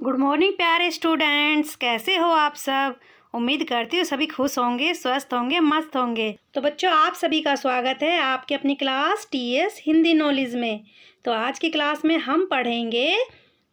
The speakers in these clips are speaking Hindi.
गुड मॉर्निंग प्यारे स्टूडेंट्स, कैसे हो आप सब। उम्मीद करती हूँ सभी खुश होंगे, स्वस्थ होंगे, मस्त होंगे। तो बच्चों, आप सभी का स्वागत है आपके अपनी क्लास टीएस हिंदी नॉलेज में। तो आज की क्लास में हम पढ़ेंगे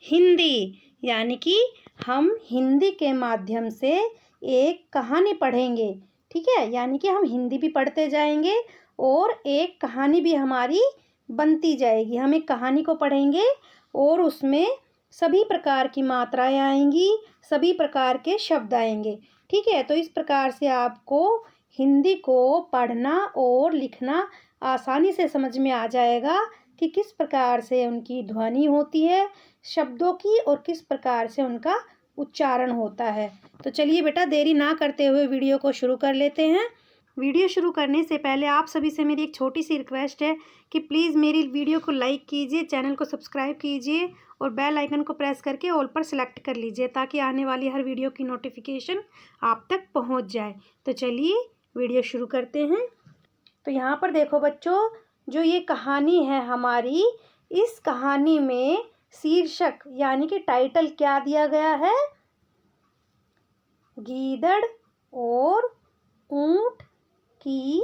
हिंदी, यानी कि हम हिंदी के माध्यम से एक कहानी पढ़ेंगे। ठीक है, यानी कि हम हिंदी भी पढ़ते जाएंगे और एक कहानी भी हमारी बनती जाएगी। हम एक कहानी को पढ़ेंगे और उसमें सभी प्रकार की मात्राएं आएंगी, सभी प्रकार के शब्द आएंगे। ठीक है, तो इस प्रकार से आपको हिंदी को पढ़ना और लिखना आसानी से समझ में आ जाएगा कि किस प्रकार से उनकी ध्वनि होती है शब्दों की और किस प्रकार से उनका उच्चारण होता है। तो चलिए बेटा, देरी ना करते हुए वीडियो को शुरू कर लेते हैं। वीडियो शुरू करने से पहले आप सभी से मेरी एक छोटी सी रिक्वेस्ट है कि प्लीज़ मेरी वीडियो को लाइक कीजिए, चैनल को सब्सक्राइब कीजिए और बेल आइकन को प्रेस करके ऑल पर सेलेक्ट कर लीजिए ताकि आने वाली हर वीडियो की नोटिफिकेशन आप तक पहुंच जाए। तो चलिए वीडियो शुरू करते हैं। तो यहाँ पर देखो बच्चों, जो ये कहानी है हमारी, इस कहानी में शीर्षक यानी कि टाइटल क्या दिया गया है? गीदड़ और ऊंट की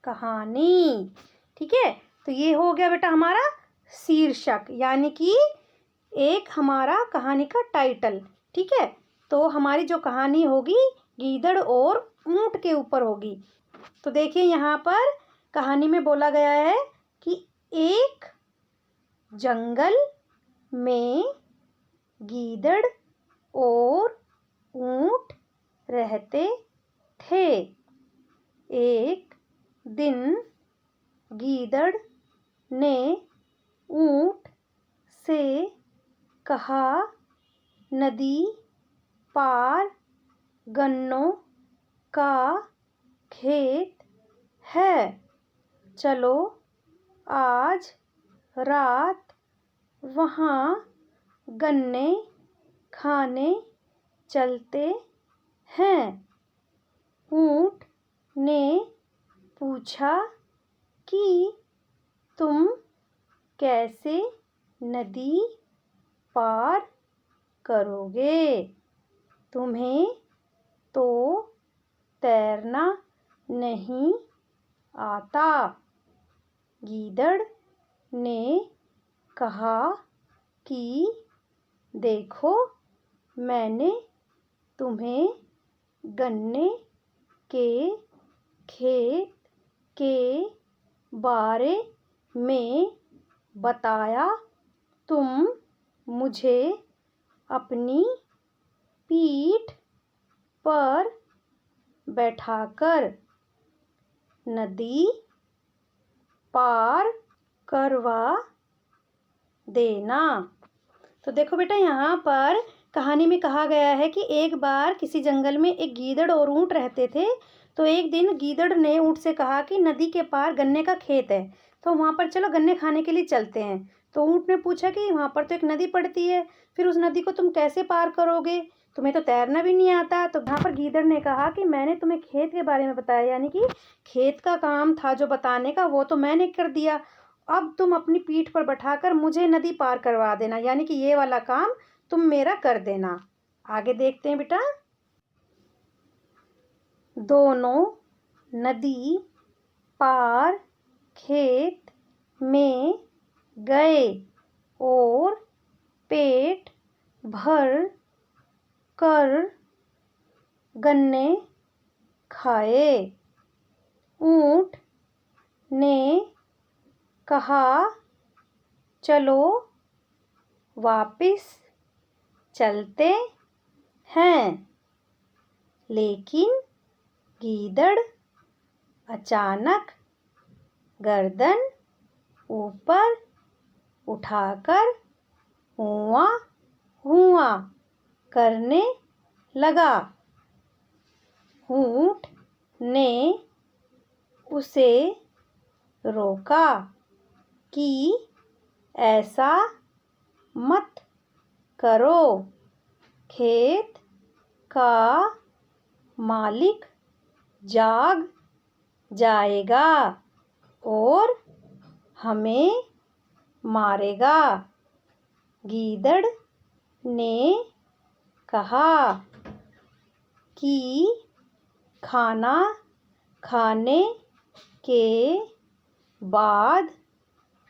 कहानी। ठीक है, तो ये हो गया बेटा हमारा शीर्षक, यानी कि एक हमारा कहानी का टाइटल। ठीक है, तो हमारी जो कहानी होगी गीदड़ और ऊंट के ऊपर होगी। तो देखिए यहाँ पर कहानी में बोला गया है कि एक जंगल में गीदड़ और ऊंट रहते थे। एक दिन गीदड़ ने ऊंट से कहा, नदी पार गन्नों का खेत है, चलो आज रात वहाँ गन्ने खाने चलते हैं। ऊंट ने पूछा कि तुम कैसे नदी पार करोगे? तुम्हें तो तैरना नहीं आता। गीदड़ ने कहा कि देखो, मैंने तुम्हें गन्ने के खेत के बारे में बताया, तुम मुझे अपनी पीठ पर बैठाकर नदी पार करवा देना। तो देखो बेटा, यहाँ पर कहानी में कहा गया है कि एक बार किसी जंगल में एक गीदड़ और ऊंट रहते थे। तो एक दिन गीदड़ ने ऊंट से कहा कि नदी के पार गन्ने का खेत है, तो वहाँ पर चलो गन्ने खाने के लिए चलते हैं। तो ऊंट ने पूछा कि वहाँ पर तो एक नदी पड़ती है, फिर उस नदी को तुम कैसे पार करोगे? तुम्हें तो तैरना भी नहीं आता। तो वहाँ पर गीदड़ ने कहा कि मैंने तुम्हें खेत के बारे में बताया, यानी कि खेत का काम था जो बताने का, वो तो मैंने कर दिया। अब तुम अपनी पीठ पर बैठाकर मुझे नदी पार करवा देना, यानी कि ये वाला काम तुम मेरा कर देना। आगे देखते हैं बेटा। दोनों नदी पार खेत में गए और पेट भर कर गन्ने खाए। ऊंट ने कहा, चलो वापिस चलते हैं। लेकिन गीदड़ अचानक गर्दन ऊपर उठाकर हुआ हुआ करने लगा। ऊंट ने उसे रोका कि ऐसा मत करो, खेत का मालिक जाग जाएगा और हमें मारेगा। गीदड़ ने कहा कि खाना खाने के बाद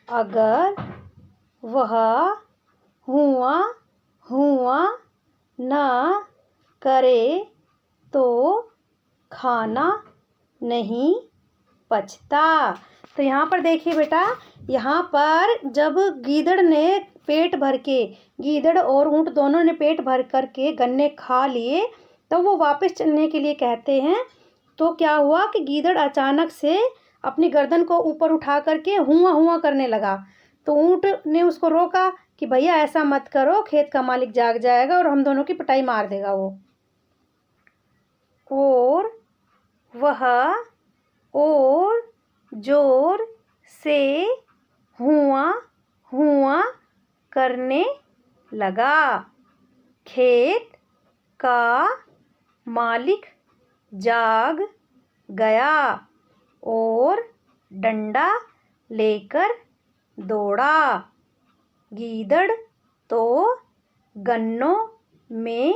अगर वह हुआ हुआ न करे तो खाना नहीं पचता। तो यहाँ पर देखिए बेटा, यहाँ पर जब गीदड़ ने पेट भर के, गीदड़ और ऊँट दोनों ने पेट भर कर के गन्ने खा लिए, तो वो वापस चलने के लिए कहते हैं। तो क्या हुआ कि गीदड़ अचानक से अपनी गर्दन को ऊपर उठा करके हुआ हुआ करने लगा। तो ऊँट ने उसको रोका कि भैया ऐसा मत करो, खेत का मालिक जाग जाएगा और हम दोनों की पिटाई मार देगा वो। और वह और जोर से हुआ हुआ करने लगा। खेत का मालिक जाग गया और डंडा लेकर दौड़ा। गीदड़ तो गन्नों में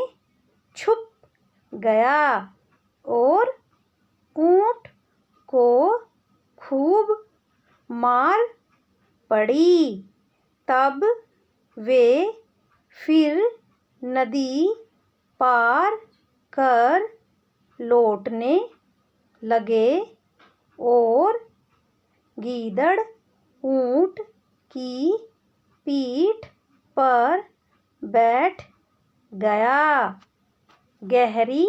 छुप गया और ऊँट को खूब मार पड़ी। तब वे फिर नदी पार कर लौटने लगे और गीदड़ ऊँट की पीठ पर बैठ गया। गहरी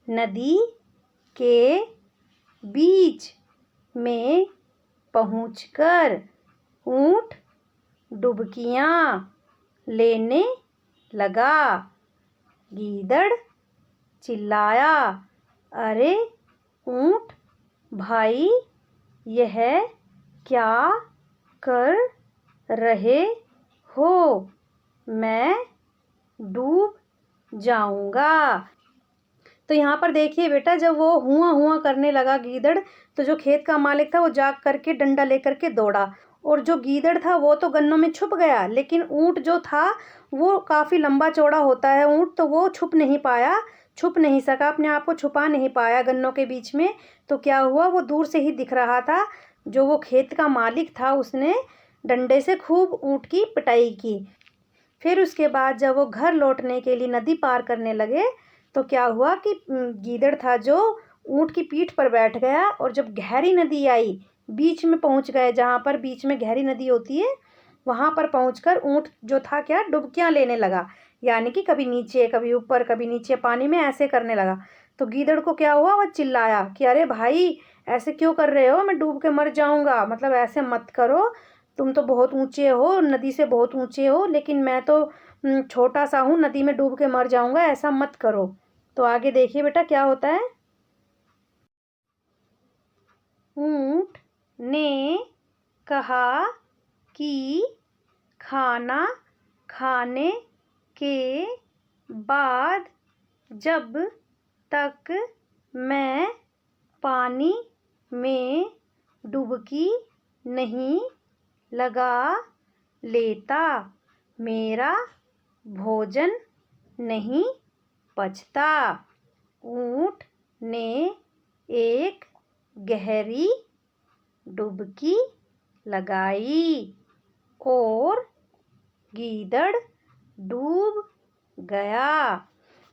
नदी के बीच में पहुंचकर ऊँट डुबकियां लेने लगा। गीदड़ चिल्लाया, अरे ऊँट भाई, यह क्या कर रहे हो? मैं डूब जाऊंगा। तो यहाँ पर देखिए बेटा, जब वो हुआ हुआ करने लगा गीदड़, तो जो खेत का मालिक था वो जाग करके डंडा लेकर के दौड़ा। और जो गीदड़ था वो तो गन्नों में छुप गया, लेकिन ऊँट जो था वो काफ़ी लंबा चौड़ा होता है ऊँट, तो वो छुप नहीं पाया, छुप नहीं सका, अपने आप को छुपा नहीं पाया गन्नों के बीच में। तो क्या हुआ, वो दूर से ही दिख रहा था। जो वो खेत का मालिक था उसने डंडे से खूब ऊँट की पिटाई की। फिर उसके बाद जब वो घर लौटने के लिए नदी पार करने लगे, तो क्या हुआ कि गीदड़ था जो ऊँट की पीठ पर बैठ गया। और जब गहरी नदी आई, बीच में पहुंच गए, जहाँ पर बीच में गहरी नदी होती है, वहाँ पर पहुंचकर ऊँट जो था क्या डुबकियां लेने लगा, यानी कि कभी नीचे कभी ऊपर कभी नीचे पानी में ऐसे करने लगा। तो गीदड़ को क्या हुआ, वह चिल्लाया कि अरे भाई, ऐसे क्यों कर रहे हो, मैं डूब के मर जाऊंगा, मतलब ऐसे मत करो, तुम तो बहुत ऊंचे हो, नदी से बहुत ऊंचे हो, लेकिन मैं तो छोटा सा हूँ, नदी में डूब के मर जाऊंगा, ऐसा मत करो। तो आगे देखिए बेटा क्या होता है। ऊँट ने कहा कि खाना खाने के बाद जब तक मैं पानी में डुबकी नहीं लगा लेता, मेरा भोजन नहीं पचता। ऊँट ने एक गहरी डुबकी लगाई और गीदड़ डूब गया।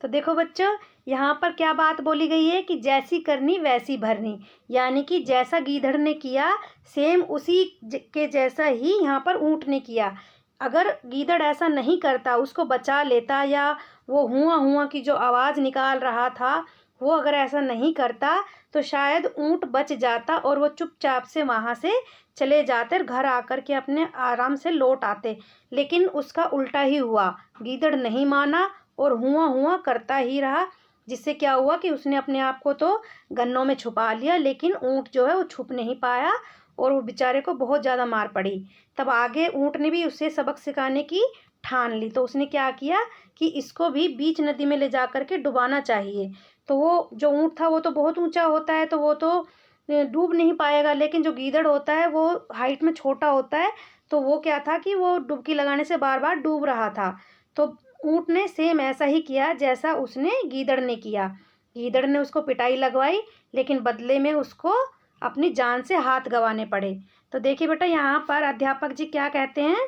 तो देखो बच्चों, यहाँ पर क्या बात बोली गई है कि जैसी करनी वैसी भरनी, यानी कि जैसा गीदड़ ने किया सेम उसी के जैसा ही यहाँ पर ऊँट ने किया। अगर गीदड़ ऐसा नहीं करता, उसको बचा लेता, या वो हुआ हुआ की जो आवाज़ निकाल रहा था वो अगर ऐसा नहीं करता, तो शायद ऊँट बच जाता और वो चुपचाप से वहाँ से चले जाते और घर आकर के अपने आराम से लौट आते। लेकिन उसका उल्टा ही हुआ, गीदड़ नहीं माना और हुआ हुआ करता ही रहा, जिससे क्या हुआ कि उसने अपने आप को तो गन्नों में छुपा लिया, लेकिन ऊँट जो है वो छुप नहीं पाया और वो बेचारे को बहुत ज़्यादा मार पड़ी। तब आगे ऊँट ने भी उससे सबक सिखाने की ठान ली। तो उसने क्या किया कि इसको भी बीच नदी में ले जा कर के डुबाना चाहिए। तो वो जो ऊँट था वो तो बहुत ऊंचा होता है, तो वो तो डूब नहीं पाएगा, लेकिन जो गीदड़ होता है वो हाइट में छोटा होता है, तो वो क्या था कि वो डुबकी लगाने से बार बार डूब रहा था। तो ऊँट ने सेम ऐसा ही किया जैसा उसने गीदड़ ने किया। गीदड़ ने उसको पिटाई लगवाई, लेकिन बदले में उसको अपनी जान से हाथ गंवाने पड़े। तो देखिए बेटा, यहाँ पर अध्यापक जी क्या कहते हैं।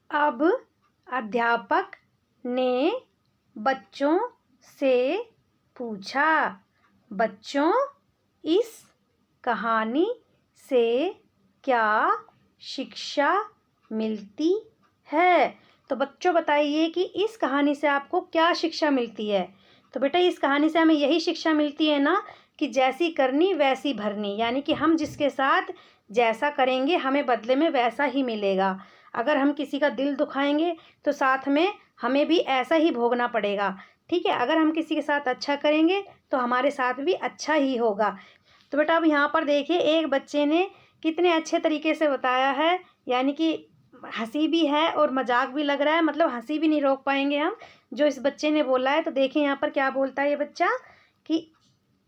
अब अध्यापक ने बच्चों से पूछा, बच्चों, इस कहानी से क्या शिक्षा मिलती है? तो बच्चों बताइए कि इस कहानी से आपको क्या शिक्षा मिलती है। तो बेटा, इस कहानी से हमें यही शिक्षा मिलती है ना कि जैसी करनी वैसी भरनी, यानी कि हम जिसके साथ जैसा करेंगे हमें बदले में वैसा ही मिलेगा। अगर हम किसी का दिल दुखाएंगे तो साथ में हमें भी ऐसा ही भोगना पड़ेगा, ठीक है। अगर हम किसी के साथ अच्छा करेंगे तो हमारे साथ भी अच्छा ही होगा। तो बेटा अब यहाँ पर देखिए, एक बच्चे ने कितने अच्छे तरीके से बताया है, यानी कि हंसी भी है और मजाक भी लग रहा है, मतलब हंसी भी नहीं रोक पाएंगे हम जो इस बच्चे ने बोला है। तो देखिए यहाँ पर क्या बोलता है ये बच्चा कि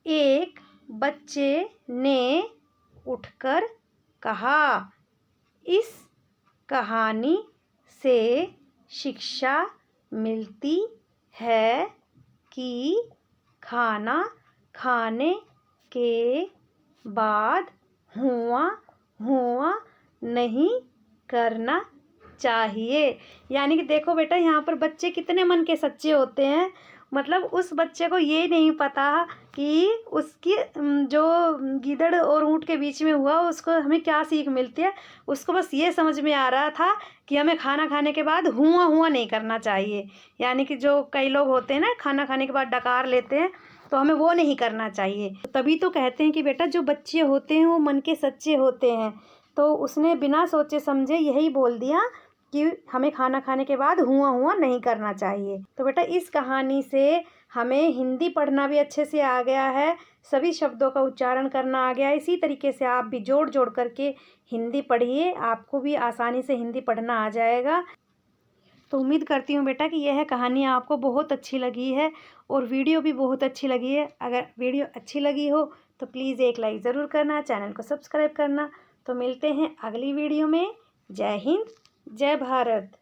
एक बच्चे ने उठकर कहा, इस कहानी से शिक्षा मिलती है कि खाना खाने के बाद हुआ नहीं करना चाहिए। यानी कि देखो बेटा, यहाँ पर बच्चे कितने मन के सच्चे होते हैं। मतलब उस बच्चे को ये नहीं पता कि उसकी जो गीदड़ और ऊँट के बीच में हुआ उसको हमें क्या सीख मिलती है। उसको बस ये समझ में आ रहा था कि हमें खाना खाने के बाद हुआ नहीं करना चाहिए। यानी कि जो कई लोग होते हैं ना, खाना खाने के बाद डकार लेते हैं, तो हमें वो नहीं करना चाहिए। तभी तो कहते हैं कि बेटा, जो बच्चे होते हैं वो मन के सच्चे होते हैं। तो उसने बिना सोचे समझे यही बोल दिया कि हमें खाना खाने के बाद हुआ नहीं करना चाहिए। तो बेटा, इस कहानी से हमें हिंदी पढ़ना भी अच्छे से आ गया है, सभी शब्दों का उच्चारण करना आ गया है। इसी तरीके से आप भी जोड़ जोड़ करके हिंदी पढ़िए, आपको भी आसानी से हिंदी पढ़ना आ जाएगा। तो उम्मीद करती हूँ बेटा कि यह कहानी आपको बहुत अच्छी लगी है और वीडियो भी बहुत अच्छी लगी है। अगर वीडियो अच्छी लगी हो तो प्लीज़ एक लाइक ज़रूर करना, चैनल को सब्सक्राइब करना। तो मिलते हैं अगली वीडियो में। जय हिंद, जय भारत।